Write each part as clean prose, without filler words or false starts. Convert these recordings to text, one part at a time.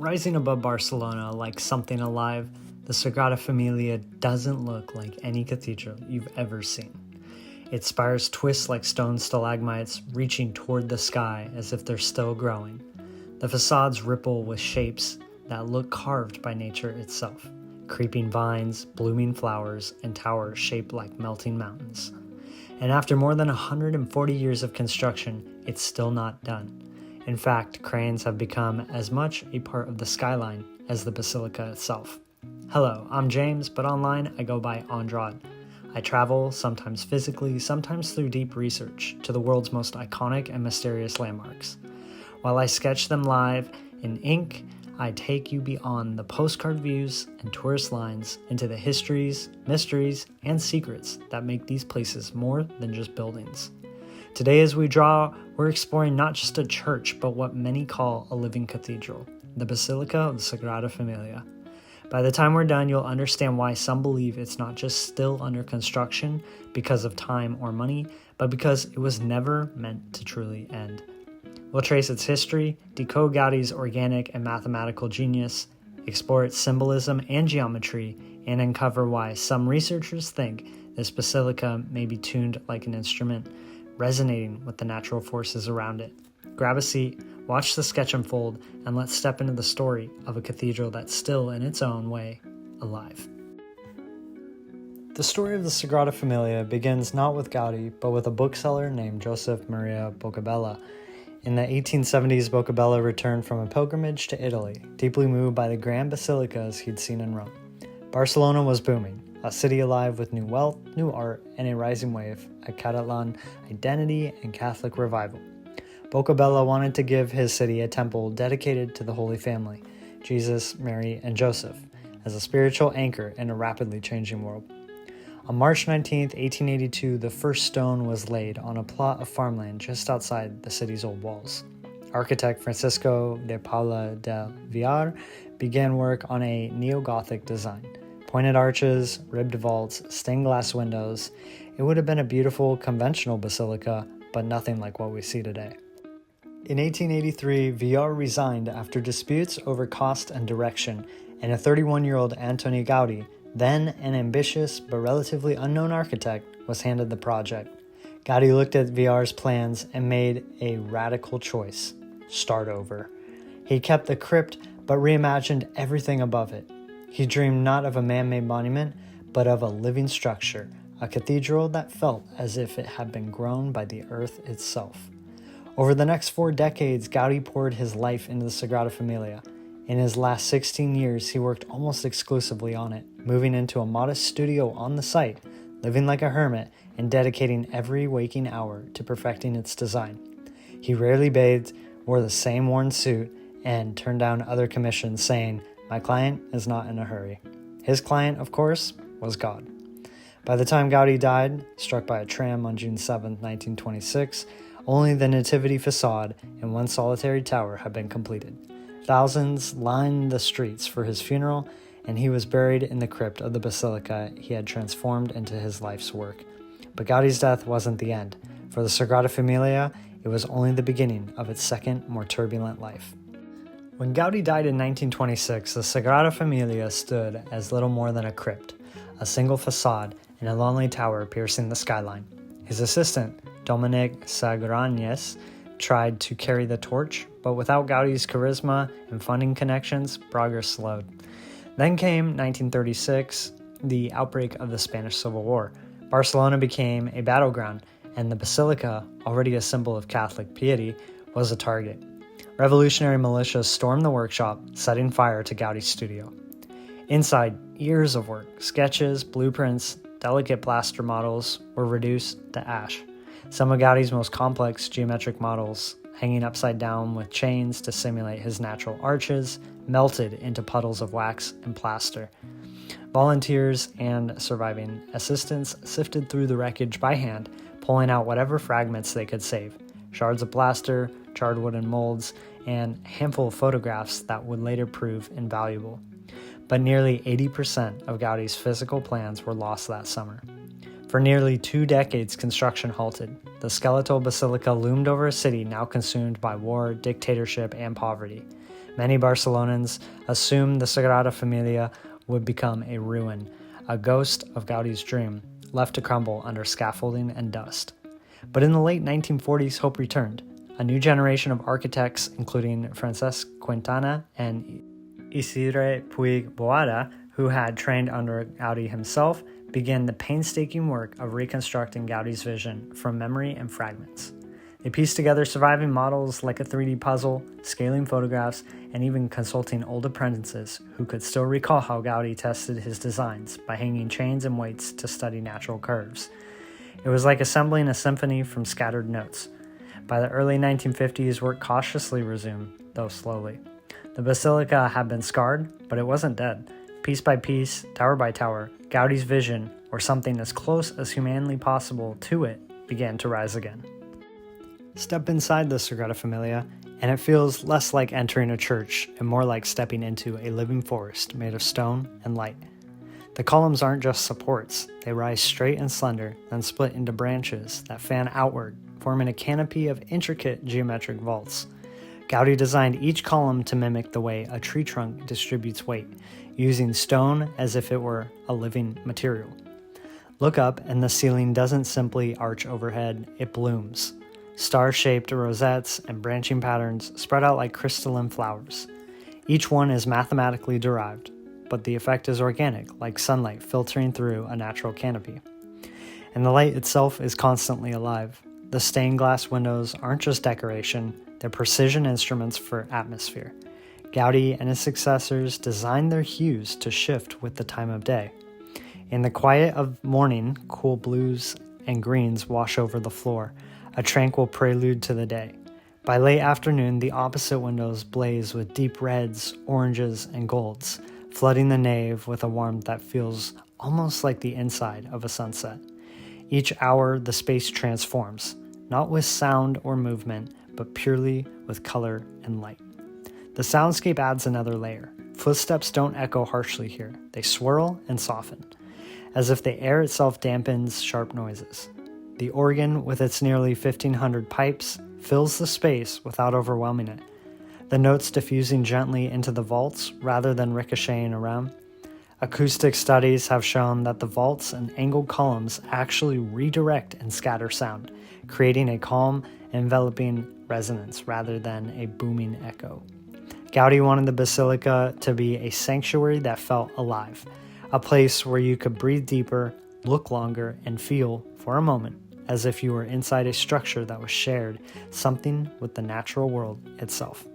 Rising above Barcelona like something alive, the Sagrada Familia doesn't look like any cathedral you've ever seen. Its spires twist like stone stalagmites, reaching toward the sky as if they're still growing. The facades ripple with shapes that look carved by nature itself. Creeping vines, blooming flowers, and towers shaped like melting mountains. And after more than 140 years of construction, it's still not done. In fact, cranes have become as much a part of the skyline as the basilica itself. Hello, I'm James, but online I go by Andrade. I travel, sometimes physically, sometimes through deep research, to the world's most iconic and mysterious landmarks. While I sketch them live in ink, I take you beyond the postcard views and tourist lines into the histories, mysteries, and secrets that make these places more than just buildings. Today as we draw, we're exploring not just a church, but what many call a living cathedral, the Basilica of the Sagrada Familia. By the time we're done, you'll understand why some believe it's not just still under construction because of time or money, but because it was never meant to truly end. We'll trace its history, decode Gaudi's organic and mathematical genius, explore its symbolism and geometry, and uncover why some researchers think this basilica may be tuned like an instrument, resonating with the natural forces around it. Grab a seat, watch the sketch unfold, and let's step into the story of a cathedral that's still, in its own way, alive. The story of the Sagrada Familia begins not with Gaudí, but with a bookseller named Joseph Maria Boccabella. In the 1870s, Boccabella returned from a pilgrimage to Italy, deeply moved by the grand basilicas he'd seen in Rome. Barcelona was booming, a city alive with new wealth, new art, and a rising wave of Catalan identity and Catholic revival. Boccabella wanted to give his city a temple dedicated to the Holy Family, Jesus, Mary, and Joseph, as a spiritual anchor in a rapidly changing world. On March 19, 1882, the first stone was laid on a plot of farmland just outside the city's old walls. Architect Francisco de Paula del Villar began work on a neo-Gothic design. Pointed arches, ribbed vaults, stained glass windows. It would have been a beautiful, conventional basilica, but nothing like what we see today. In 1883, Villar resigned after disputes over cost and direction, and a 31-year-old Antoni Gaudí, then an ambitious but relatively unknown architect, was handed the project. Gaudí looked at Villar's plans and made a radical choice: start over. He kept the crypt, but reimagined everything above it. He dreamed not of a man-made monument, but of a living structure, a cathedral that felt as if it had been grown by the earth itself. Over the next 4 decades, Gaudí poured his life into the Sagrada Familia. In his last 16 years, he worked almost exclusively on it, moving into a modest studio on the site, living like a hermit, and dedicating every waking hour to perfecting its design. He rarely bathed, wore the same worn suit, and turned down other commissions, saying, "My client is not in a hurry." His client, of course, was God. By the time Gaudí died, struck by a tram on June 7, 1926, only the Nativity facade and one solitary tower had been completed. Thousands lined the streets for his funeral, and he was buried in the crypt of the basilica he had transformed into his life's work. But Gaudí's death wasn't the end. For the Sagrada Familia, it was only the beginning of its second, more turbulent life. When Gaudí died in 1926, the Sagrada Familia stood as little more than a crypt, a single facade and a lonely tower piercing the skyline. His assistant, Dominic Sagrañes, tried to carry the torch, but without Gaudí's charisma and funding connections, progress slowed. Then came 1936, the outbreak of the Spanish Civil War. Barcelona became a battleground, and the basilica, already a symbol of Catholic piety, was a target. Revolutionary militias stormed the workshop, setting fire to Gaudí's studio. Inside, years of work, sketches, blueprints, delicate plaster models were reduced to ash. Some of Gaudí's most complex geometric models, hanging upside down with chains to simulate his natural arches, melted into puddles of wax and plaster. Volunteers and surviving assistants sifted through the wreckage by hand, pulling out whatever fragments they could save. Shards of plaster, charred wooden molds, and a handful of photographs that would later prove invaluable. But nearly 80% of Gaudí's physical plans were lost that summer. For nearly 2 decades, construction halted. The skeletal basilica loomed over a city now consumed by war, dictatorship, and poverty. Many Barcelonans assumed the Sagrada Familia would become a ruin, a ghost of Gaudi's dream, left to crumble under scaffolding and dust. But in the late 1940s, hope returned. A new generation of architects, including Francesc Quintana and Isidre Puig Boada, who had trained under Gaudí himself, began the painstaking work of reconstructing Gaudi's vision from memory and fragments. They pieced together surviving models like a 3D puzzle, scaling photographs, and even consulting old apprentices who could still recall how Gaudí tested his designs by hanging chains and weights to study natural curves. It was like assembling a symphony from scattered notes. By the early 1950s, work cautiously resumed, though slowly. The basilica had been scarred, but it wasn't dead. Piece by piece, tower by tower, Gaudi's vision, or something as close as humanly possible to it, began to rise again. Step inside the Sagrada Familia, and it feels less like entering a church and more like stepping into a living forest made of stone and light. The columns aren't just supports, they rise straight and slender, then split into branches that fan outward, forming a canopy of intricate geometric vaults. Gaudí designed each column to mimic the way a tree trunk distributes weight, using stone as if it were a living material. Look up, and the ceiling doesn't simply arch overhead, it blooms. Star-shaped rosettes and branching patterns spread out like crystalline flowers. Each one is mathematically derived, but the effect is organic, like sunlight filtering through a natural canopy. And the light itself is constantly alive. The stained glass windows aren't just decoration, they're precision instruments for atmosphere. Gaudí and his successors designed their hues to shift with the time of day. In the quiet of morning, cool blues and greens wash over the floor, a tranquil prelude to the day. By late afternoon, the opposite windows blaze with deep reds, oranges, and golds, flooding the nave with a warmth that feels almost like the inside of a sunset. Each hour, the space transforms, not with sound or movement, but purely with color and light. The soundscape adds another layer. Footsteps don't echo harshly here. They swirl and soften, as if the air itself dampens sharp noises. The organ, with its nearly 1,500 pipes, fills the space without overwhelming it. The notes diffusing gently into the vaults rather than ricocheting around. Acoustic studies have shown that the vaults and angled columns actually redirect and scatter sound, creating a calm, enveloping resonance rather than a booming echo. Gaudí wanted the basilica to be a sanctuary that felt alive, a place where you could breathe deeper, look longer, and feel, for a moment, as if you were inside a structure that was shared, something with the natural world itself.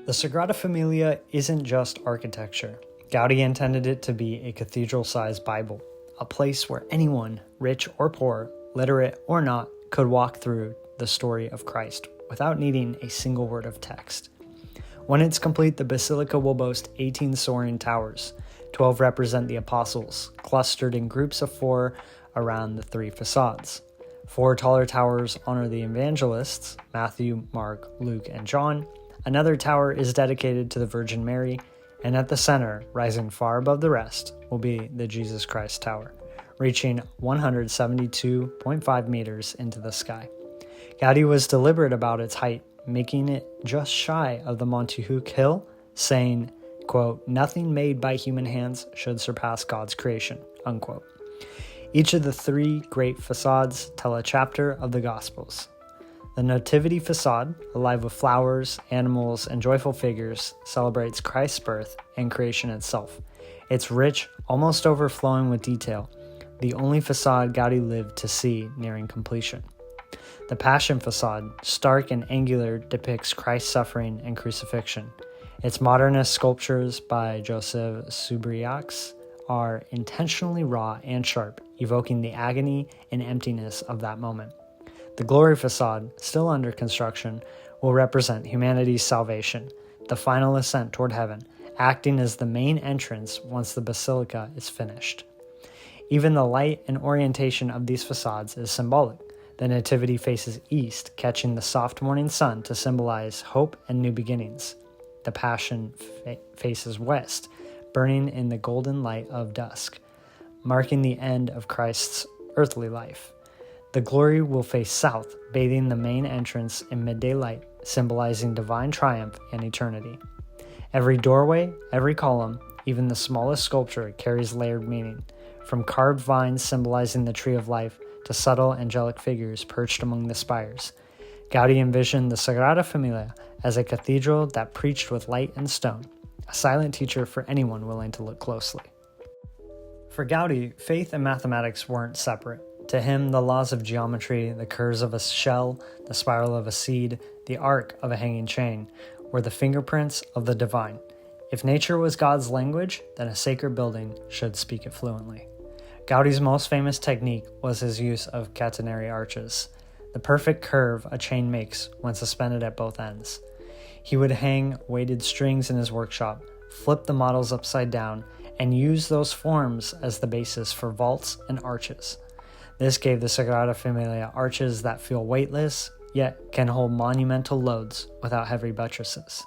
The Sagrada Familia isn't just architecture. Gaudí intended it to be a cathedral-sized Bible, a place where anyone, rich or poor, literate or not, could walk through the story of Christ without needing a single word of text. When it's complete, the basilica will boast 18 soaring towers. 12 represent the apostles, clustered in groups of 4 around the 3 facades. 4 taller towers honor the evangelists, Matthew, Mark, Luke, and John. Another tower is dedicated to the Virgin Mary, and at the center, rising far above the rest, will be the Jesus Christ Tower, reaching 172.5 meters into the sky. Gaudí was deliberate about its height, making it just shy of the Montjuic hill, saying, quote, "Nothing made by human hands should surpass God's creation," unquote. Each of the 3 great facades tell a chapter of the Gospels. The Nativity facade, alive with flowers, animals, and joyful figures, celebrates Christ's birth and creation itself. It's rich, almost overflowing with detail, the only facade Gaudí lived to see nearing completion. The Passion facade, stark and angular, depicts Christ's suffering and crucifixion. Its modernist sculptures by Joseph Subriax are intentionally raw and sharp, evoking the agony and emptiness of that moment. The Glory facade, still under construction, will represent humanity's salvation, the final ascent toward heaven, acting as the main entrance once the basilica is finished. Even the light and orientation of these facades is symbolic. The Nativity faces east, catching the soft morning sun to symbolize hope and new beginnings. The Passion faces west, burning in the golden light of dusk, marking the end of Christ's earthly life. The Glory will face south, bathing the main entrance in midday light, symbolizing divine triumph and eternity. Every doorway, every column, even the smallest sculpture carries layered meaning, from carved vines symbolizing the tree of life to subtle angelic figures perched among the spires. Gaudí envisioned the Sagrada Familia as a cathedral that preached with light and stone, a silent teacher for anyone willing to look closely. For Gaudí, faith and mathematics weren't separate. To him, the laws of geometry, the curves of a shell, the spiral of a seed, the arc of a hanging chain, were the fingerprints of the divine. If nature was God's language, then a sacred building should speak it fluently. Gaudí's most famous technique was his use of catenary arches, the perfect curve a chain makes when suspended at both ends. He would hang weighted strings in his workshop, flip the models upside down, and use those forms as the basis for vaults and arches. This gave the Sagrada Familia arches that feel weightless, yet can hold monumental loads without heavy buttresses.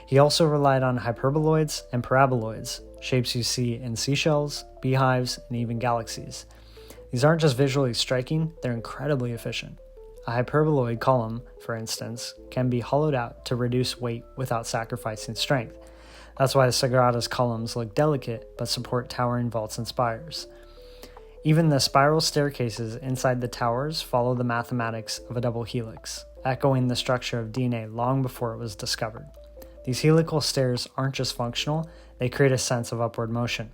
He also relied on hyperboloids and paraboloids, shapes you see in seashells, beehives, and even galaxies. These aren't just visually striking, they're incredibly efficient. A hyperboloid column, for instance, can be hollowed out to reduce weight without sacrificing strength. That's why the Sagrada's columns look delicate but support towering vaults and spires. Even the spiral staircases inside the towers follow the mathematics of a double helix, echoing the structure of DNA long before it was discovered. These helical stairs aren't just functional, they create a sense of upward motion,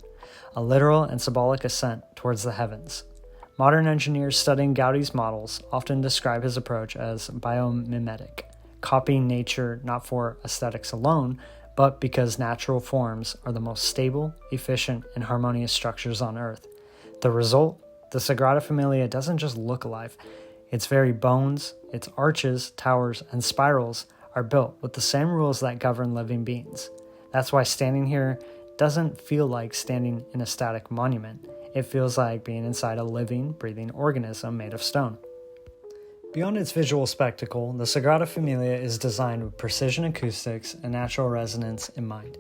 a literal and symbolic ascent towards the heavens. Modern engineers studying Gaudí's models often describe his approach as biomimetic, copying nature not for aesthetics alone, but because natural forms are the most stable, efficient, and harmonious structures on Earth. The result? The Sagrada Familia doesn't just look alive. Its very bones, its arches, towers, and spirals are built with the same rules that govern living beings. That's why standing here doesn't feel like standing in a static monument. It feels like being inside a living, breathing organism made of stone. Beyond its visual spectacle, the Sagrada Familia is designed with precision acoustics and natural resonance in mind,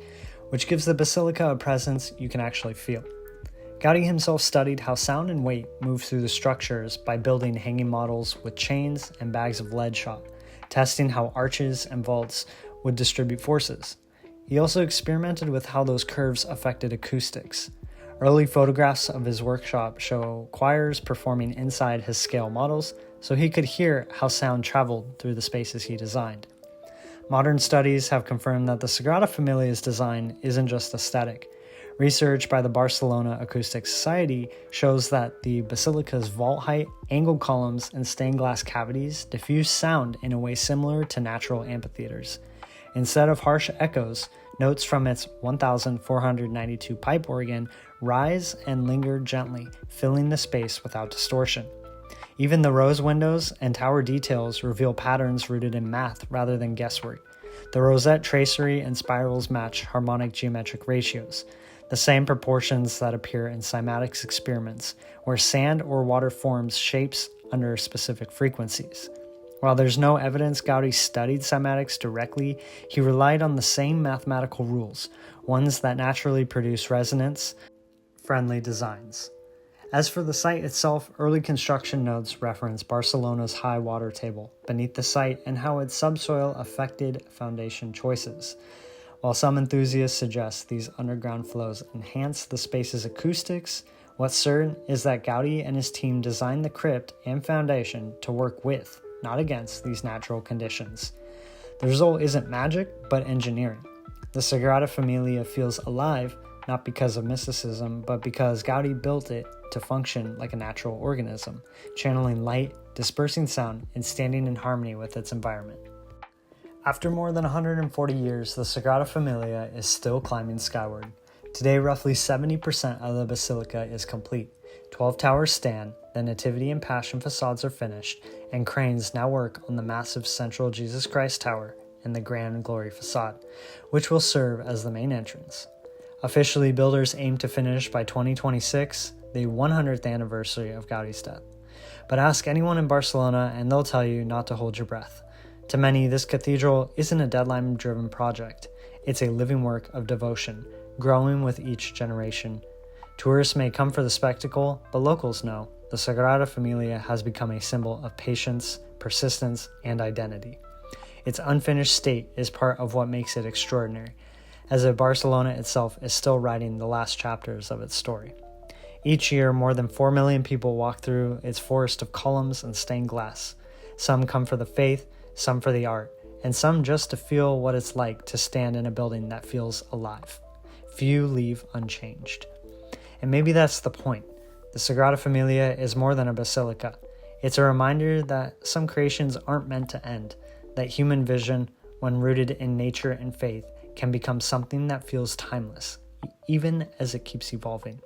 which gives the basilica a presence you can actually feel. Gaudí himself studied how sound and weight move through the structures by building hanging models with chains and bags of lead shot, testing how arches and vaults would distribute forces. He also experimented with how those curves affected acoustics. Early photographs of his workshop show choirs performing inside his scale models, so he could hear how sound traveled through the spaces he designed. Modern studies have confirmed that the Sagrada Familia's design isn't just aesthetic. Research by the Barcelona Acoustic Society shows that the basilica's vault height, angled columns, and stained glass cavities diffuse sound in a way similar to natural amphitheaters. Instead of harsh echoes, notes from its 1,492 pipe organ rise and linger gently, filling the space without distortion. Even the rose windows and tower details reveal patterns rooted in math rather than guesswork. The rosette tracery and spirals match harmonic geometric ratios, the same proportions that appear in cymatics experiments, where sand or water forms shapes under specific frequencies. While there's no evidence Gaudí studied cymatics directly, he relied on the same mathematical rules, ones that naturally produce resonance-friendly designs. As for the site itself, early construction notes reference Barcelona's high water table beneath the site and how its subsoil affected foundation choices. While some enthusiasts suggest these underground flows enhance the space's acoustics, what's certain is that Gaudí and his team designed the crypt and foundation to work with, not against, these natural conditions. The result isn't magic, but engineering. The Sagrada Familia feels alive, not because of mysticism, but because Gaudí built it to function like a natural organism, channeling light, dispersing sound, and standing in harmony with its environment. After more than 140 years, the Sagrada Familia is still climbing skyward. Today, roughly 70% of the basilica is complete. 12 towers stand, the Nativity and Passion facades are finished, and cranes now work on the massive central Jesus Christ Tower and the Grand Glory facade, which will serve as the main entrance. Officially, builders aim to finish by 2026, the 100th anniversary of Gaudí's death. But ask anyone in Barcelona and they'll tell you not to hold your breath. To many, this cathedral isn't a deadline-driven project. It's a living work of devotion, growing with each generation. Tourists may come for the spectacle, but locals know the Sagrada Familia has become a symbol of patience, persistence, and identity. Its unfinished state is part of what makes it extraordinary, as if Barcelona itself is still writing the last chapters of its story. Each year, more than 4 million people walk through its forest of columns and stained glass. Some come for the faith, some for the art, and some just to feel what it's like to stand in a building that feels alive. Few leave unchanged. And maybe that's the point. The Sagrada Familia is more than a basilica. It's a reminder that some creations aren't meant to end, that human vision, when rooted in nature and faith, can become something that feels timeless, even as it keeps evolving.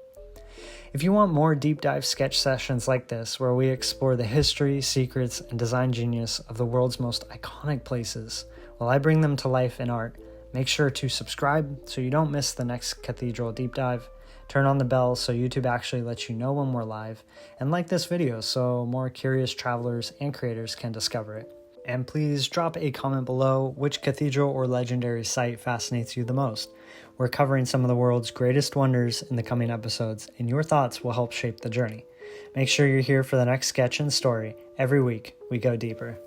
If you want more deep dive sketch sessions like this, where we explore the history, secrets, and design genius of the world's most iconic places, while I bring them to life in art, make sure to subscribe so you don't miss the next cathedral deep dive, turn on the bell so YouTube actually lets you know when we're live, and like this video so more curious travelers and creators can discover it. And please drop a comment below which cathedral or legendary site fascinates you the most. We're covering some of the world's greatest wonders in the coming episodes, and your thoughts will help shape the journey. Make sure you're here for the next sketch and story. Every week, we go deeper.